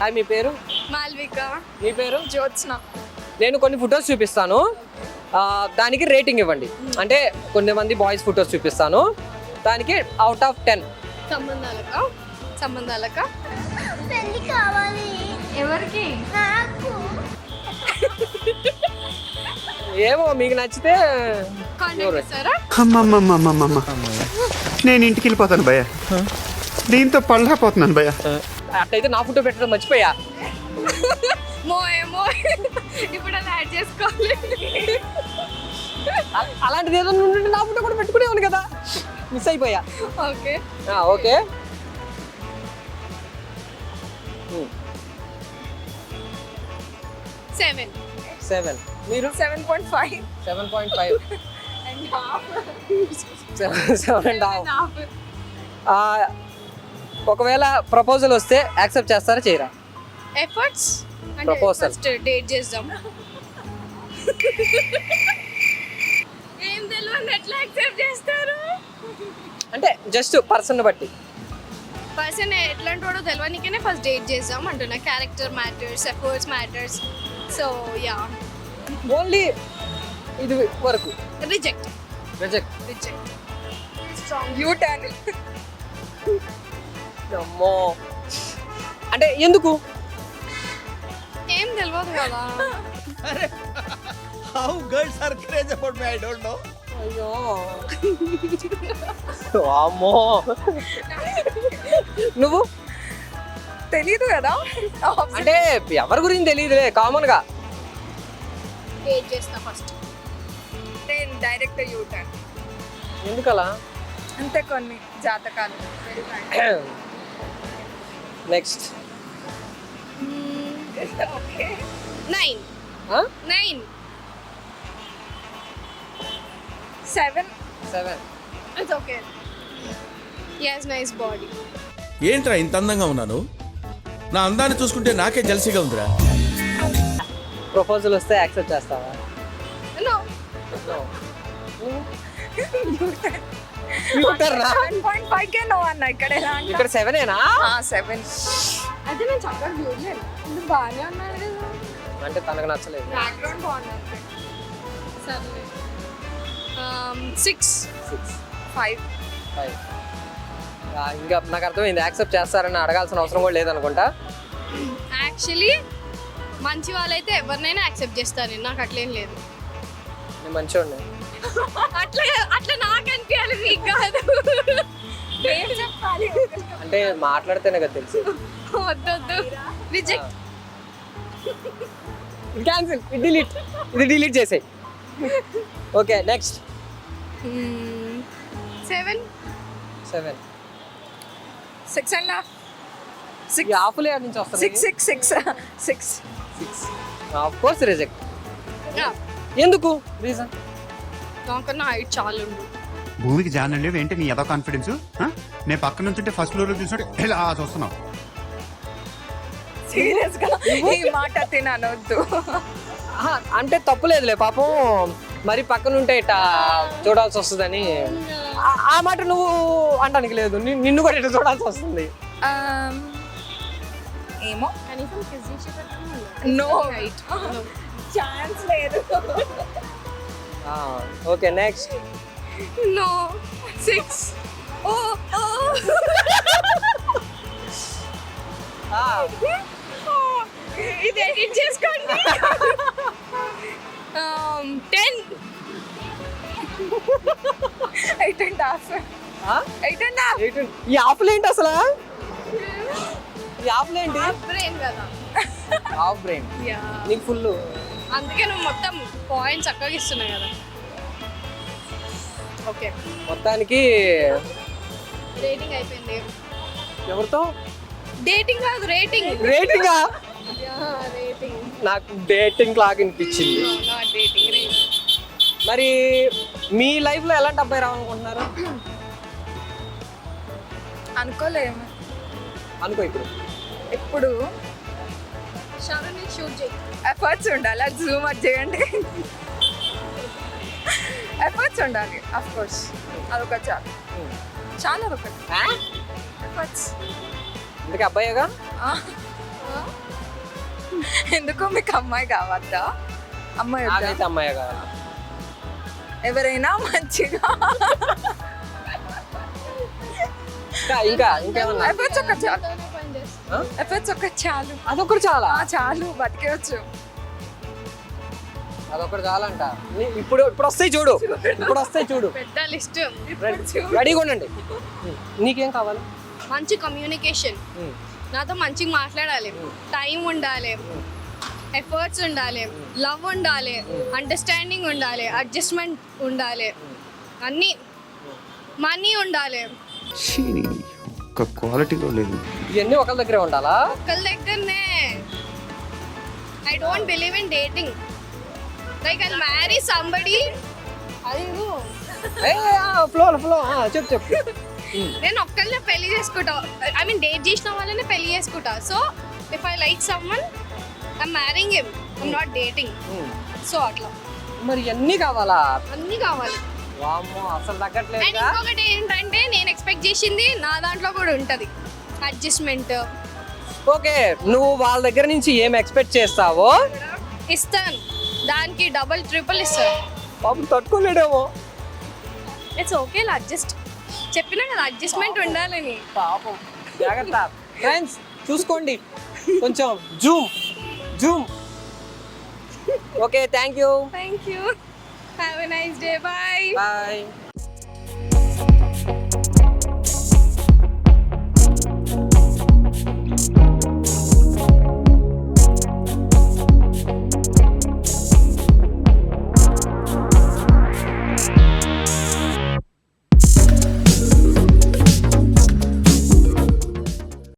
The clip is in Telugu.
హాయ్, మీ పేరు? మాల్విక. మీ పేరు? జ్యోత్స్న. నేను కొన్ని ఫొటోస్ చూపిస్తాను, దానికి రేటింగ్ ఇవ్వండి. అంటే కొంతమంది బాయ్స్ ఫొటోస్ చూపిస్తాను, దానికి అవుట్ ఆఫ్ 10. సంబంధాలక పెళ్లి కావాలి. ఎవరికి? ఏమో మీకు నచ్చితే కాంటాక్ట్ చేస్తారా? నేను ఇంటికి వెళ్ళిపోతాను భయ్య, దీంతో పళ్ళపోతున్నాను భయ్య. అట్లయితే నా ఫోటో పెట్టడం మర్చిపోయా. ఏమో ఇప్పుడు అలా యాడ్ చేసుకోవాలి. అలాంటిది ఏదో నుండి నా ఫోటో కూడా పెట్టుకునేవాను కదా, మిస్ అయిపోయా. Okay okay. సెవెన్. మీరు? 7.5. 7.5. 7.5. ఒకవేళ ప్రపోజల్ వస్తే యాక్సెప్ట్ చేస్తారా చేయరా? ఎఫర్ట్స్ అంటే Proposal. ఫస్ట్ డేట్ చేద్దాం. ఏం తెలియదు ఎట్లా యాక్సెప్ట్ చేస్తారు? అంటే జస్ట్ పర్సన్ బట్టి. పర్సన్ ఎట్లాంటి వాడో తెలియనికనే ఫస్ట్ డేట్ చేద్దాం అంటున్నా. Character matters, efforts matters. So yeah, only ఇది వరకు. రిజెక్ట్. Strong you turn. అమ్మో, అంటే ఎందుకు? ఏం తెలియదు కదా. How girls are crazy about me, I don't know. అయ్యో, అమ్మో. నువ్వు? తెలీదు కదా. అంటే ఎవరి గురించి తెలియదులే, కామన్ గా. డేట్ చేస్తా first, then direct U turn. ఎందుకలా? అంతే, కొన్ని జాతకాలు. Next. 9. 7. 7. It's okay. He has nice body. ఏంట్రా ఇంత అందంగా ఉన్నాను? నా అందాన్ని చూసుకుంటే నాకే జలసిగా ఉందిరా. ప్రపోజల్ వస్తే యాక్సెప్ట్ చేస్తావా? No. న్యూటర్ రా. 7.5 కే నో అన్న. ఇక్కడ ఇక్కడ 7ఏనా? 7. అయితే నేను చక్కగా చూడలేదు. ఇది బాగానే ఉన్నాడు కదా. అంటే తనకు నచ్చలేదు. బ్యాక్గ్రౌండ్ బాగుంది. సరే. 6. 5. ఇంకా నాకు అర్థమైంది, యాక్సెప్ట్ చేస్తారని అడగాల్సిన అవసరం కూడా లేదనుకుంటా. యాక్చువల్లీ మంచి వాళ్ళైతే ఎవరినైనా యాక్సెప్ట్ చేస్తాను, నాకు అట్లేం లేదు. నేను మంచివాడిని. అట్లా అట్లా నాకు అనిపించాలి, మీకు కాదు. ఏం చెప్పాలి? అంటే మాట్లాడితేనే కదా తెలిసి. వద్దొద్దు, రిజెక్ట్. క్యాన్సిల్. ఇది డిలీట్ చేసేయి. Okay, next. 7. 7. 6.5. ఈ ఆఫ్లే నుంచి వస్తుంది. 6. Of course reject. ఎందుకు? రీజన్? నాకన్నా హైట్ చాలా ఉండు. భూమికి జానం లేవు ఏంటి నీ ఏదో కాన్ఫిడెన్స్? నేను పక్కన నుంచి ఫస్ట్ ఫ్లోర్ లో చూసినట్టు ఇలా చూస్తున్నావు. సీరియస్ గా ఈ మాట తిననొద్దు. అంటే తప్పులేదులే, పాపం మరి పక్కన ఉంటే ఇట్లా చూడాల్సి వస్తుందని. ఆ మాట నువ్వు అంటానికి లేదు, నిన్ను కూడా ఇట్లా చూడాల్సి వస్తుంది. ఏమో కనీసం కిస్ చేసేటట్టు. నో ఛాన్స్ లేదు. Okay, next. నో 6. ఇది ఎడిట్ చేసుకోండి. 10. 8.5. ఈ ఆఫ్లు ఏంటి అసలు? ఈ ఆఫ్లు ఏంటి? బ్రెయిన్ కదా. Half brain. నీకు ఫుల్. అందుకే నువ్వు మొత్తం పాయింట్స్ చక్కగా ఇస్తున్నావు కదా. ఓకే, మొత్తానికి రేటింగ్ అయిపోయింది. ఎవరితో? డేటింగ్ కాదు, రేటింగ్. రేటింగా? రేటింగ్ నాకు డేటింగ్ లాగా అనిపించింది. Not dating, rating. మరి మీ లైఫ్ లో ఎలాంటి అబ్బాయి రావాలనుకుంటున్నారు? అనుకోలేము. అనుకో ఇప్పుడు షూట్ చేయి. ఎఫర్ట్స్ ఉండాలి, అది జూమ్ అవుట్ చేయండి. ఎఫర్ట్స్ ఉండాలి, ఆఫ్ కోర్స్. అదొక చాలా ఒకటి ఎఫర్ట్స్. అందుకే అబ్బాయిగా. ఎందుకు మీకు అమ్మాయి కావద్దా? అమ్మాయి వద్దా? నాకైతే అమ్మాయి కావాలి. ఎవరైనా మంచిగా ఇంకా ఇంకేమన్నా ఎఫర్ట్స్ ఒక చాలు, పని చేస్తా. ఎఫర్ట్స్ ఒక చాలు. అదొకటి చాలా, చాలు బతికేవచ్చు. అదొకటి చాలంట. ఇప్పుడు వస్తాయి చూడు, ఇప్పుడు వస్తాయి చూడు. పెద్ద లిస్ట్. రెడీగా ఉండండి. నీకేం కావాలి? మంచి కమ్యూనికేషన్, నాతో మంచిగా మాట్లాడాలి, టైం ఉండాలి, ఎఫర్ట్స్ ఉండాలి, లవ్ ఉండాలి, అండర్స్టాండింగ్ ఉండాలి, అడ్జస్ట్మెంట్ ఉండాలి, అన్నీ, మనీ ఉండాలి. ఒక్క క్వాలిటీలో లేదు. ఇవన్నీ ఒకరి దగ్గరే ఉండాలా? ఒకళ్ళ దగ్గరనే. I don't believe in dating. Like I marry somebody. అది ఫ్లో చెప్పు. నేను ఒక్కళ్ళనే పెళ్లి చేసుకుంటా. ఐ మీన్ డేట్ చేసిన వాళ్ళనే పెళ్లి చేసుకుంటా. So if I like someone I'm మ్యారింగ్ him, I'm not dating. So అట్లా మరి ఇవన్నీ కావాలా? అన్నీ కావాలి. వామ్మో, అసలు అండ్ తగ్గట్లేదు. ఇంకొకటి ఏంటంటే నేను ఎక్స్పెక్ట్ చేసింది నా దాంట్లో కూడా ఉంటుంది, అడ్జస్ట్మెంట్. ఓకే, నువ్వు వాళ్ళ దగ్గర నుంచి ఏం ఎక్స్పెక్ట్ చేస్తావో ఇస్తాను, దానికి డబుల్ ట్రిపుల్ ఇస్తాను. పాపం తట్టుకోలేడేమో. It's okay, adjust. చెప్పినా కదా అడ్జస్ట్మెంట్ ఉండాలని. పాపం, జాగ్రత్త. ఫ్రెండ్స్ చూసుకోండి, కొంచెం zoom. Okay, thank you. Thank you. Have a nice day. Bye. Bye.